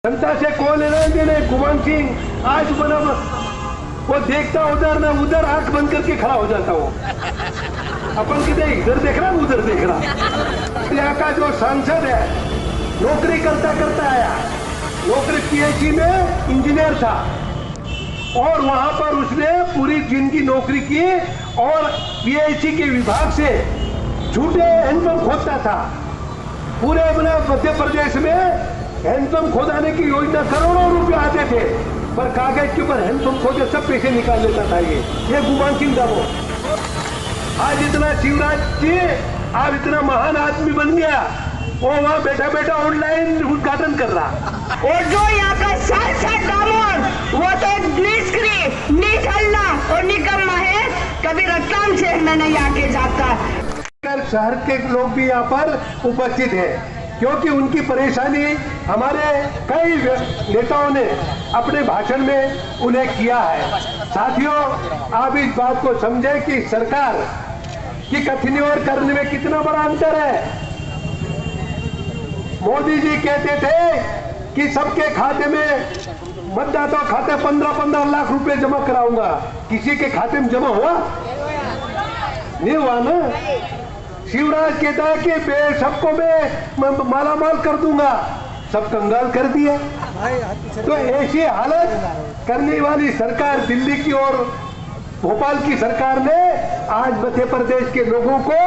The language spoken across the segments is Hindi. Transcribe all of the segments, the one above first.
जनता से कौन लेना देना। गुमान सिंह आज बना वो देखता उधर ना उधर, आंख बंद करके खड़ा हो जाता वो। अपन किधर इधर देख रहा उधर देख रहा। यहाँ का जो सांसद है नौकरी करता करता आया, नौकरी पीएचडी में इंजीनियर था और वहां पर उसने पूरी जिंदगी नौकरी की और पीएचडी के विभाग से झूठे हैंडपंप खोदता था। पूरे अपने मध्य प्रदेश में हैंडपंप खोदाने की योजना करोड़ों रुपए आते थे, पर कागज के ऊपर हैंडपंप खोदे सब पैसे निकाल लेता था ये गुमान सिंह था वो। आज इतना शिवराज जी आज इतना महान आदमी बन गया, वो वहाँ बैठा बैठा ऑनलाइन उद्घाटन कर रहा। और जो यहाँ का सांसद दामोद वो तो निठल्ला और निकम्मा है, कभी रतलाम शहर में नहीं आके जाता। शहर के लोग भी यहाँ पर उपस्थित हैं क्योंकि उनकी परेशानी हमारे कई नेताओं ने अपने भाषण में उल्लेख किया है। साथियों, आप इस बात को समझें कि सरकार की कथनी और करने में कितना बड़ा अंतर है। मोदी जी कहते थे कि सबके खाते में मतदाता खाते 15-15 लाख रुपए जमा कराऊंगा, किसी के खाते में जमा हुआ नहीं हुआ ना। शिवराज कहता है कि सबको मैं मालामाल कर दूंगा, सब कंगाल कर दिया। तो ऐसी हालत करने वाली सरकार दिल्ली की और भोपाल की सरकार ने आज मध्य प्रदेश के लोगों को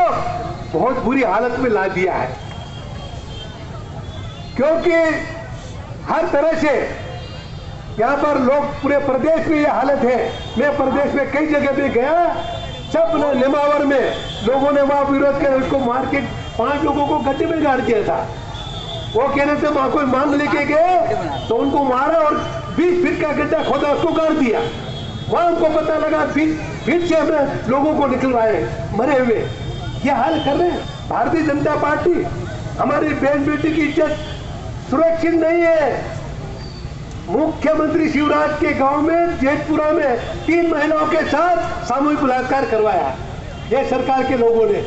बहुत बुरी हालत में ला दिया है, क्योंकि हर तरह से यहाँ पर लोग पूरे प्रदेश में ये हालत है। मैं प्रदेश में कई जगह पे गया, सब नेमावर में लोगों ने वहां विरोध किया, उसको मार के 5 लोगों को गड्ढे में गाड़ दिया था। वो कह रहे थे वहां कोई मांग लेके गए तो उनको मारा और 20 फीट का गड्ढा खोदा, उसको गाड़ दिया। वहां उनको पता लगा फिर से हमने लोगों को निकलवाए मरे हुए। ये हाल कर रहे हैं। भारतीय जनता पार्टी हमारी बहन बेटी की इज्जत सुरक्षित नहीं है। मुख्यमंत्री शिवराज के गांव में जेतपुरा में 3 महिलाओं के साथ सामूहिक बलात्कार करवाया ये सरकार के लोगों ने,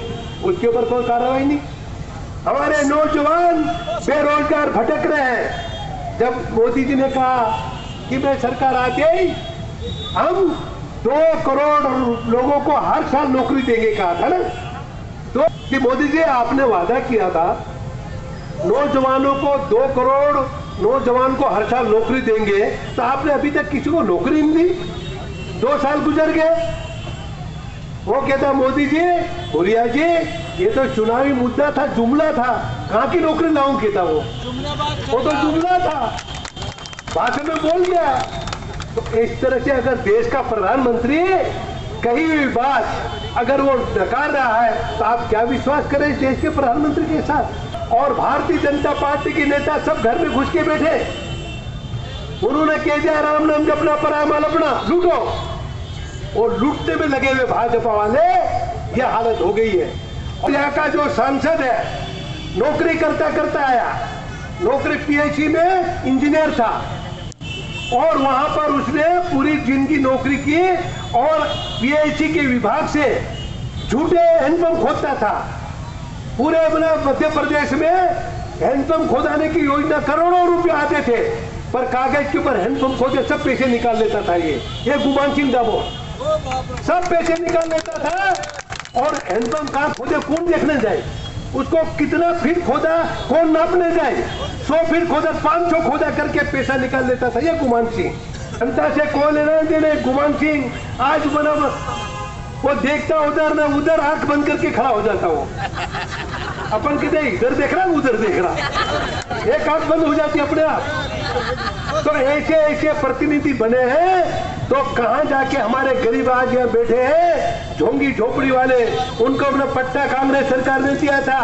उसके ऊपर कोई कार्रवाई नहीं। हमारे नौजवान बेरोजगार भटक रहे हैं। जब मोदी जी ने कहा कि मैं सरकार आते ही हम 2 करोड़ लोगों को हर साल नौकरी देंगे कहा था ना, तो कि मोदी जी आपने वादा किया था नौजवानों को 2 करोड़ नौजवान को हर साल नौकरी देंगे, तो आपने अभी तक किसी को नौकरी नहीं दी। 2 साल गुजर गए। वो कहता मोदी जी भूरिया जी ये तो चुनावी मुद्दा था, जुमला था, कहाँ की नौकरी लाऊं कहता वो तो जुमला था, भाषण में बोल गया। तो इस तरह से अगर देश का प्रधानमंत्री कहीं भी बात अगर वो नकार रहा है तो आप क्या विश्वास करें इस देश के प्रधानमंत्री के साथ। और भारतीय जनता पार्टी के नेता सब घर में घुस के बैठे, उन्होंने कह दिया राम नाम जपना परामाल अपना लूटो, और लूटने में लगे हुए भाजपा वाले, यह हालत हो गई है। और यहाँ का जो सांसद है नौकरी करता करता आया, नौकरी पीएचडी में इंजीनियर था और वहां पर उसने पूरी जिंदगी नौकरी की और पीएचडी के विभाग से झूठे हैंडपंप खोदता था। पूरे अपने मध्य प्रदेश में हैंडपंप खोदाने की योजना करोड़ों रुपए आते थे, पर कागज के ऊपर हैंडपंप खोदे सब पैसे निकाल लेता था ये गुमान सिंह था वो, सब पैसे निकाल लेता था। और हैंडपंप कहाँ खोदे कौन देखने जाए, उसको कितना फीट खोदा कौन नापने जाए, 100 फीट खोदा 500 खोदा करके पैसा निकाल लेता था ये गुमान सिंह। जनता से कौन लेना देना। गुमान सिंह आज बना वो देखता उधर ना उधर, आंख बंद करके खड़ा हो जाता वो। अपन किधर इधर देख रहा उधर देख रहा, एक आंख बंद हो जाती अपने आप। तो ऐसे ऐसे प्रतिनिधि बने हैं, तो कहां जाके हमारे गरीब आज यहाँ बैठे हैं झोंगी झोपड़ी वाले, उनको अपना पट्टा कांग्रेस सरकार ने दिया था,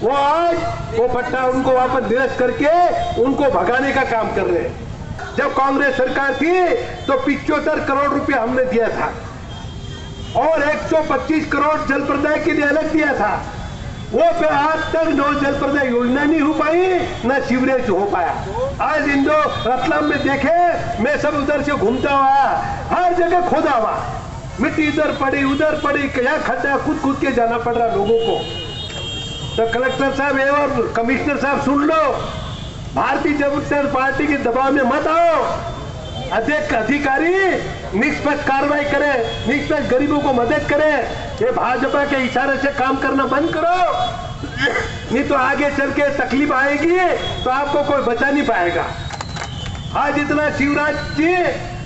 वो आज वो पट्टा उनको वापस निरस्त करके उनको भगाने का काम कर रहे हैं। जब कांग्रेस सरकार थी तो 75 करोड़ रुपया हमने दिया था और 125 करोड़ जल प्रदाय के लिए अलग दिया था। वो पे आज तक नो जल प्रदाय योजना नहीं हो पाई, न सीवरेज हो पाया। आज इंदो रतलाम में देखे, मैं सब उधर से घूमता हुआ, हर जगह खोदा हुआ, मिट्टी इधर पड़ी उधर पड़ी, क्या खड्डा कूद के जाना पड़ रहा लोगों को। तो कलेक्टर साहब और कमिश्नर साहब सुन लो, भारतीय जनता पार्टी के दबाव में मत आओ। अधिकारी निष्पक्ष कार्रवाई करे, निष्पक्ष गरीबों को मदद करे। ये भाजपा के इशारे से काम करना बंद करो, नहीं तो आगे चल के तकलीफ आएगी तो आपको कोई बचा नहीं पाएगा। आज इतना शिवराज जी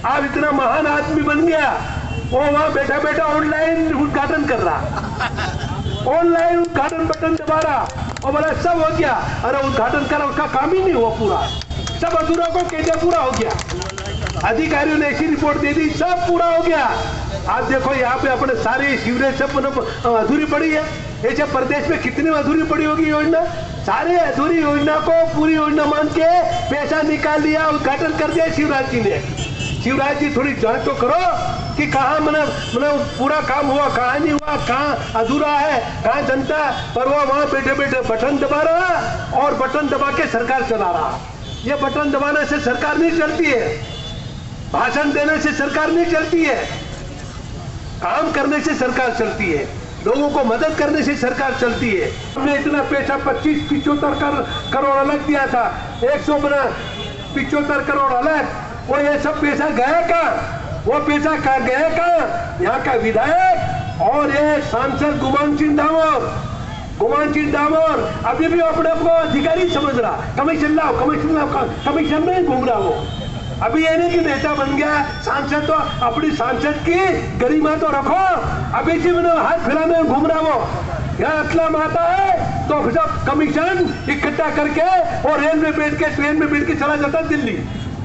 आप इतना महान आदमी बन गया, वो वहां बैठा बैठा ऑनलाइन उद्घाटन कर रहा, ऑनलाइन उद्घाटन बटन दबा रहा और बोला सब हो गया। अरे उद्घाटन करा, उसका काम ही नहीं हुआ, पूरा सब अधूरा को कहते पूरा हो गया। अधिकारियों ने ऐसी रिपोर्ट दे दी, सब पूरा हो गया। आप देखो यहाँ पे अपने सारे सीवरेज सब अधूरी पड़ी है। ऐसे प्रदेश में कितनी अधूरी पड़ी होगी योजना, सारे अधूरी योजना को पूरी योजना मान के पैसा निकाल लिया, उद्घाटन कर दिया शिवराज जी ने। शिवराज जी थोड़ी जांच तो करो कि कहाँ मतलब पूरा काम हुआ, कहाँ नहीं हुआ, कहाँ अधूरा है, कहाँ जनता। पर वो वहां बैठे बैठे बटन दबा रहा और बटन दबा के सरकार चला रहा। ये बटन दबाने से सरकार नहीं चलती है, भाषण देने से सरकार नहीं चलती है, काम करने से सरकार चलती है, लोगों को मदद करने से सरकार चलती है। हमने इतना पैसा 25-75 करोड़ अलग दिया था, 175 करोड़ अलग, वो ये सब पैसा गया कहाँ? वो पैसा कहाँ गया कहाँ? यहाँ का विधायक और ये सांसद गुमान सिंह डामोर अभी भी अपने आप को अधिकारी समझ रहा, कमीशन में घूम रहा वो। अभी ये नहीं कि नेता बन गया, सांसद तो अपनी सांसद की गरिमा तो रखो। अभी जी मैंने हाथ फैलाने घूम रहा वो, यहाँ असलम आता है तो सब कमीशन इकट्ठा करके और रेल में बैठ के, ट्रेन में बैठ के चला जाता दिल्ली,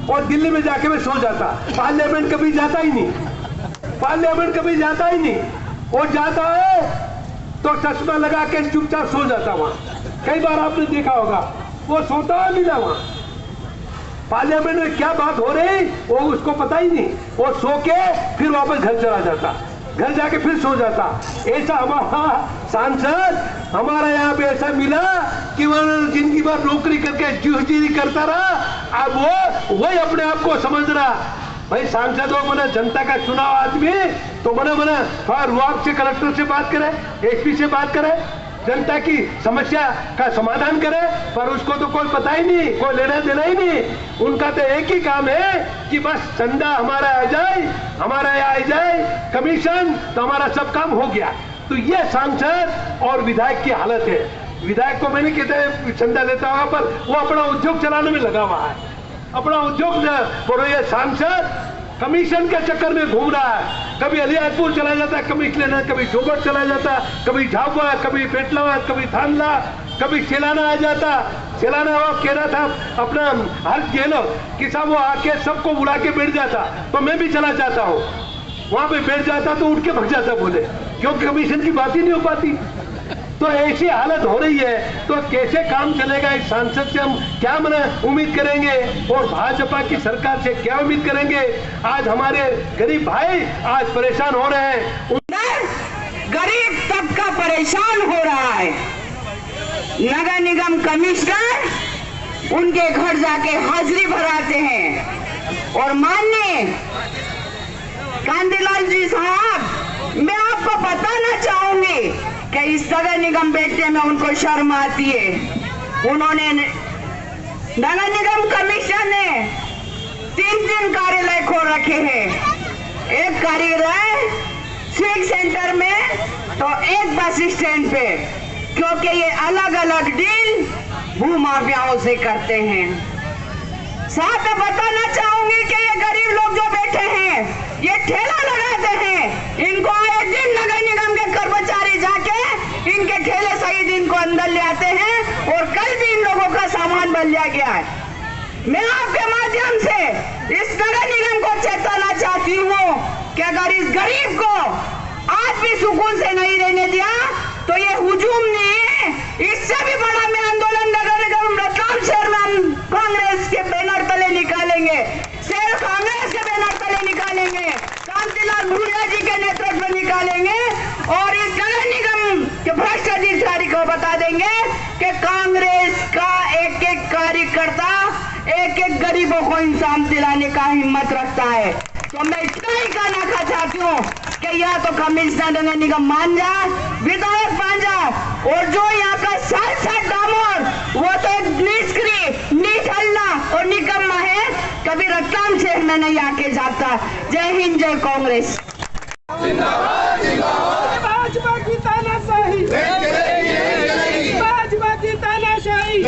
और दिल्ली में जाके मैं सो जाता। पार्लियामेंट कभी जाता ही नहीं, पार्लियामेंट कभी जाता ही नहीं। और जाता है तो चश्मा लगा के चुपचाप सो जाता वहां। कई बार आपने देखा होगा वो सोता नहीं ना वहां। पार्लियामेंट में क्या बात हो रही वो उसको पता ही नहीं, वो सो के फिर वापस घर चला जाता, घर जाके फिर सो जाता। ऐसा हमारा सांसद हमारा यहाँ पे ऐसा मिला कि वो जिंदगी भर नौकरी करके जूझी करता रहा। अब वो वही अपने आप को समझ रहा भाई सांसद हो, मना जनता का चुनाव आदमी तो मना रुआब से कलेक्टर से बात करे, एसपी से बात करे, जनता की समस्या का समाधान करे। पर उसको तो कोई पता ही नहीं, कोई लेना देना ही नहीं। उनका तो एक ही काम है कि बस चंदा हमारा आ जाए, हमारा यहाँ आ जाए, कमीशन तो हमारा सब काम हो गया। तो ये सांसद और विधायक की हालत है। विधायक को मैंने कहते चंदा देता होगा, पर वो अपना उद्योग चलाने में लगा हुआ है, अपना उद्योग। ये सांसद कमीशन के चक्कर में घूम रहा है, कभी अलियापुर चला जाता है कमीशन लेना, कभी जोबट चला जाता, कभी झाबुआ, कभी पेटलावाद, कभी थानला, कभी सेलाना आ जाता। सेलाना वो कह रहा था अपना हर गेलो कि साहब वो आके सबको उड़ा के बैठ जाता, तो मैं भी चला जाता हूँ। वहां पे बैठ जाता तो उठ के भग जाता, बोले क्योंकि कमीशन की बात ही नहीं हो पाती। तो ऐसी हालत हो रही है तो कैसे काम चलेगा? इस सांसद से हम क्या उम्मीद करेंगे और भाजपा की सरकार से क्या उम्मीद करेंगे? आज हमारे गरीब भाई आज परेशान हो रहे हैं, गरीब तबका परेशान हो रहा है। नगर निगम कमिश्नर उनके घर जाके हाजिरी भराते हैं। और माननीय कांतिलाल जी साहब, मैं आपको बताना चाहूंगी कि इस नगर निगम बैठने में उनको शर्म आती है। उन्होंने नगर निगम कमिश्नर ने 3 कार्यालय खोल रखे हैं, एक कार्यालय स्विंग सेंटर में तो एक बस स्टैंड पे, क्योंकि ये अलग अलग डील भूमाफियाओं से करते हैं। साथ में बताना चाहूंगी कि ये गरीब लोग जो बैठे हैं, ये ठेला लगाते हैं, इनको आए दिन नगर निगम के कर्मचारी जाके इनके ठेले सहित इनको अंदर ले आते हैं और कल भी इन लोगों का सामान बन लिया गया है। मैं आपके माध्यम से इस नगर निगम को चेताना चाहती हूँ कि अगर इस गरीब को आज भी सुकून से नहीं रहने दिया तो ये हुजूम नहीं है, इससे भी बड़ा मैं आंदोलन नगर निगम रतलाम शहर में हम कांग्रेस के बैनर तले निकालेंगे, शहर कांग्रेस के बैनर तले निकालेंगे, कांतिलाल भूरिया जी के नेतृत्व में निकालेंगे और इस नगर निगम के भ्रष्ट अधिकारी को बता देंगे कि कांग्रेस का एक एक कार्यकर्ता एक एक गरीबों को इंसाफ दिलाने का हिम्मत रखता है। तो मैं इतना ही कहना चाहती हूँ कि या तो कमिश्नर नगर निगम मान जा, विधायक मान जा, और जो यहाँ का सांसद डामोर वो तो एक निष्क्रिय निठल्ला और निकम्मा है, कभी रतलाम शहर में नहीं आके जाता। जय हिंद, जय कांग्रेस। भाजपा की तानाशाही, भाजपा की तानाशाही।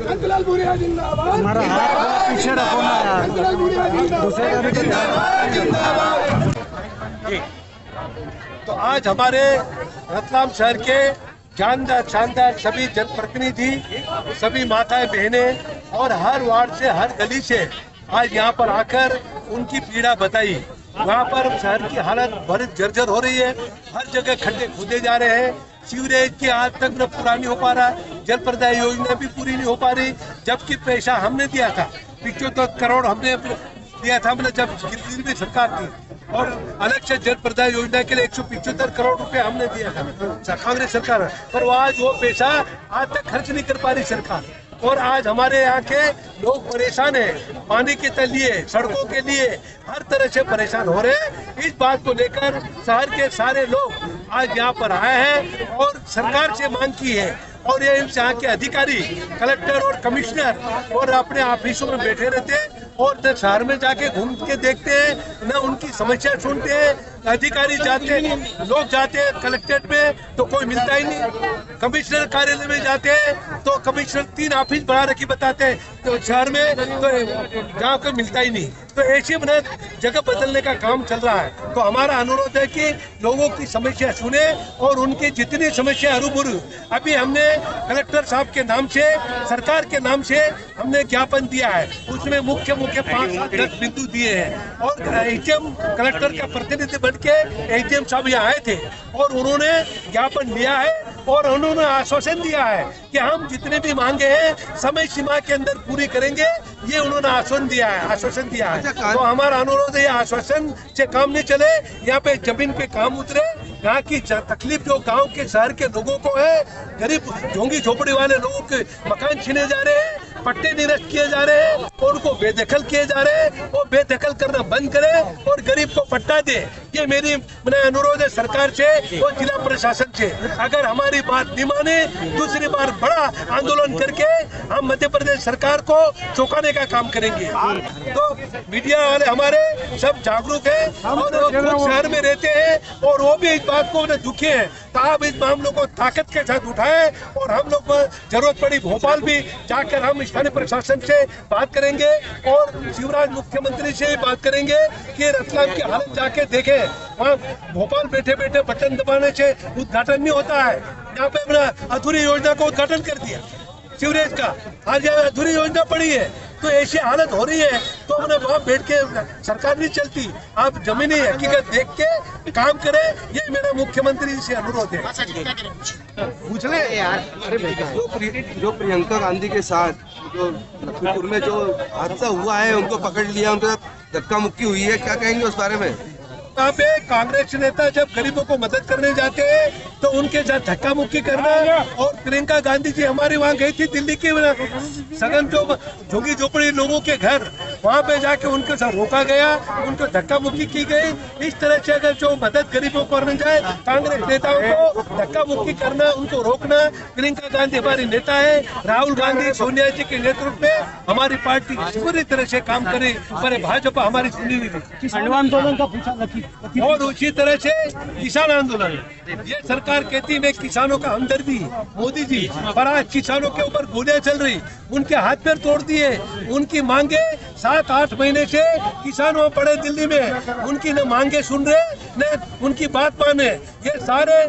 अंकलाल भूरिया जिंदाबाद। हमारा हाथ पीछे रखो ना यार। अंकलाल भूरिया जिंदाबाद। तो आज हमारे रतलाम शहर के शानदार सभी जनप्रतिनिधि, सभी माताएं बहनें और हर वार्ड से, हर गली से आज यहाँ पर आकर उनकी पीड़ा बताई। वहाँ पर शहर की हालत बहुत जर्जर हो रही है, हर जगह खड्डे खोदे जा रहे हैं, सीवरेज की आज तक न पूरा नहीं हो पा रहा, जल प्रदाय योजना भी पूरी नहीं हो पा रही, जबकि पैसा हमने दिया था 75 करोड़ हमने दिया था, हमने जब गिरगिट में सरकार थी, और अलग से जल प्रदाय योजना के लिए 175 करोड़ रुपए हमने दिया था कांग्रेस सरकार, पर आज वो पैसा आज तक खर्च नहीं कर पा रही सरकार। और आज हमारे यहाँ के लोग परेशान हैं, पानी के लिए, सड़कों के लिए हर तरह से परेशान हो रहे हैं। इस बात को लेकर शहर के सारे लोग आज यहाँ पर आए हैं और सरकार से मांग की है, और ये यहाँ के अधिकारी, कलेक्टर और कमिश्नर और अपने ऑफिसों में बैठे रहते हैं और न शहर में जाके घूम के देखते हैं, न उनकी समस्या सुनते हैं। अधिकारी जाते हैं, लोग जाते हैं कलेक्ट्रेट में तो कोई मिलता ही नहीं, कमिश्नर कार्यालय में जाते हैं तो कमिश्नर 3 ऑफिस बढ़ा रखी बताते हैं, तो शहर में तो जहाँ कोई मिलता ही नहीं। तो ऐसे में जगह बदलने का काम चल रहा है। तो हमारा अनुरोध है कि लोगों की समस्या सुने और उनकी जितनी समस्या हरूबरू, अभी हमने कलेक्टर साहब के नाम से, सरकार के नाम से हमने ज्ञापन दिया है, उसमें मुख्य 5-7 बिंदु दिए हैं, और एचएम कलेक्टर का प्रतिनिधि बन के एचएम साहब यहाँ आए थे और उन्होंने ज्ञापन लिया है और उन्होंने आश्वासन दिया है कि हम जितने भी मांगे हैं समय सीमा के अंदर पूरी करेंगे, ये उन्होंने आश्वासन दिया है। तो हमारा अनुरोध है, ये आश्वासन से काम नहीं चले, यहाँ पे जमीन पे काम उतरे। यहाँ की तकलीफ जो गांव के, शहर के लोगों को है, गरीब झोंगी झोपड़ी वाले लोगों के मकान छीने जा रहे हैं, पट्टे निरस्त किए जा रहे हैं और उनको बेदखल किए जा रहे हैं, वो बेदखल करना बंद करे और गरीब को पट्टा दे। ये मेरी अनुरोध है सरकार से और जिला प्रशासन से। अगर हमारी बात नहीं माने, दूसरी बार बड़ा आंदोलन करके हम मध्य प्रदेश सरकार को चौंकाने का काम करेंगे। तो मीडिया वाले हमारे सब जागरूक है और खुद शहर में रहते हैं और वो भी इस बात को दुखी है। तो आप इस मामलों को ताकत के साथ उठाएं और हम लोग जरूरत पड़ी भोपाल भी जाकर हम स्थानीय प्रशासन से बात करेंगे और शिवराज मुख्यमंत्री से भी बात करेंगे कि रतलाम की हालत जाके देखें। वहाँ भोपाल बैठे बैठे बटन दबाने से उद्घाटन नहीं होता है। यहाँ पे अपना अधूरी योजना का उद्घाटन कर दिया सीवरेज का, आज अधूरी योजना पड़ी है, तो ऐसी हालत हो रही है तो हमने वहाँ बैठ के सरकार नहीं चलती। आप जमीनी हकीकत देख के काम करें, ये मेरा मुख्यमंत्री से अनुरोध है। पूछ ले यार, जो प्रियंका गांधी के साथ जो लखीमपुर में जो हादसा हुआ है, उनको पकड़ लिया, उनके साथ धक्का मुक्की हुई है, क्या कहेंगे उस बारे में? यहाँ पे कांग्रेस नेता जब गरीबों को मदद करने जाते हैं तो उनके साथ धक्का मुक्की करना, और प्रियंका गांधी जी हमारी वहाँ गई थी दिल्ली के सघन जो झुग्गी झोपड़ी लोगों के घर, वहाँ पे जाके उनके साथ रोका गया, उनको धक्का मुक्की की गई। इस तरह से अगर जो मदद गरीबों को करने जाए, कांग्रेस नेताओं को धक्का मुक्की करना, उनको रोकना। प्रियंका गांधी हमारी नेता है, राहुल गांधी, सोनिया जी के नेतृत्व में हमारी पार्टी पूरी तरह से काम करे, पर भाजपा हमारी सुनी हुई आंदोलन का पूछा। और उसी तरह से किसान आंदोलन, ये सरकार कहती है मैं किसानों का हमदर्दी, मोदी जी, पर आज किसानों के ऊपर गोलियां चल रही, उनके हाथ पैर तोड़ दिए। उनकी मांगे 7-8 महीने से किसान वहाँ पड़े दिल्ली में, उनकी न मांगे सुन रहे न उनकी बात माने। ये सारे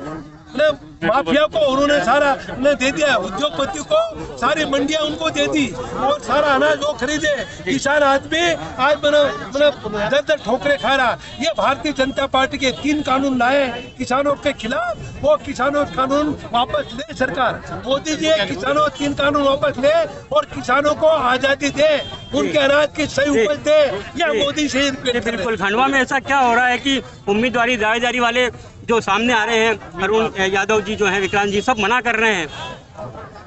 माफिया को उन्होंने सारा दे दिया, उद्योगपति को सारी मंडियां उनको दे दी और सारा अनाज वो खरीदे। किसान आदमी आज दर ठोकरे खा रहा। ये भारतीय जनता पार्टी के 3 कानून लाए किसानों के खिलाफ, वो किसानों कानून वापस ले सरकार। मोदी जी किसानों 3 कानून वापस ले और किसानों को आजादी दे, उनके अनाज की सही उपज दे। या मोदी से बिल्कुल। खंडवा में ऐसा क्या हो रहा है कि उम्मीदवारी दावेदारी वाले जो सामने आ रहे हैं, अरुण यादव जी जो हैं, विक्रांत जी, सब मना कर रहे हैं,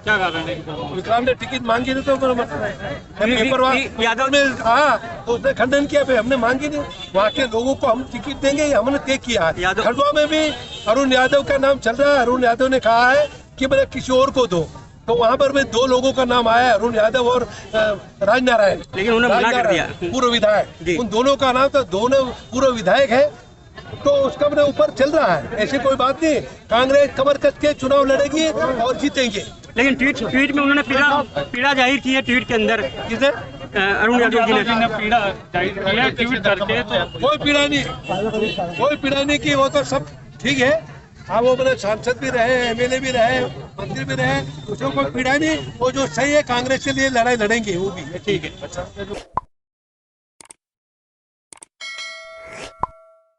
क्या कर रहे हैं? विक्रांत ने टिकट मांगी नहीं तो यादव ने तो उसने खंडन किया, भाई हमने मांगी नहीं, वहाँ के लोगों को हम टिकट देंगे, हमने तय किया। खंडवा में भी अरुण यादव का नाम चल रहा है, अरुण यादव ने कहा है कि मेरे किसी और को दो, तो वहां पर भी 2 लोगों का नाम आया, अरुण यादव और राजनारायण, लेकिन उन्होंने मना कर दिया। पूर्व विधायक, उन दोनों का नाम, तो दोनों पूर्व विधायक है, तो उसका अपने ऊपर चल रहा है। ऐसी कोई बात नहीं, कांग्रेस कमर कस के चुनाव लड़ेगी और जीतेंगे। लेकिन ट्वीट में उन्होंने पीड़ा जाहिर की है, ट्वीट के अंदर किसे? अरुण यादव जी ने पीड़ा जाहिर की है ट्वीट करके, तो कोई पीड़ा नहीं, कोई पीड़ा नहीं की, वो तो सब ठीक है। हाँ, वो अपने सांसद भी रहे, MLA भी रहे, मंत्री भी रहे, उसमें कोई पीड़ा नहीं। वो जो सही है, कांग्रेस के लिए लड़ाई लड़ेंगे, वो भी ठीक है।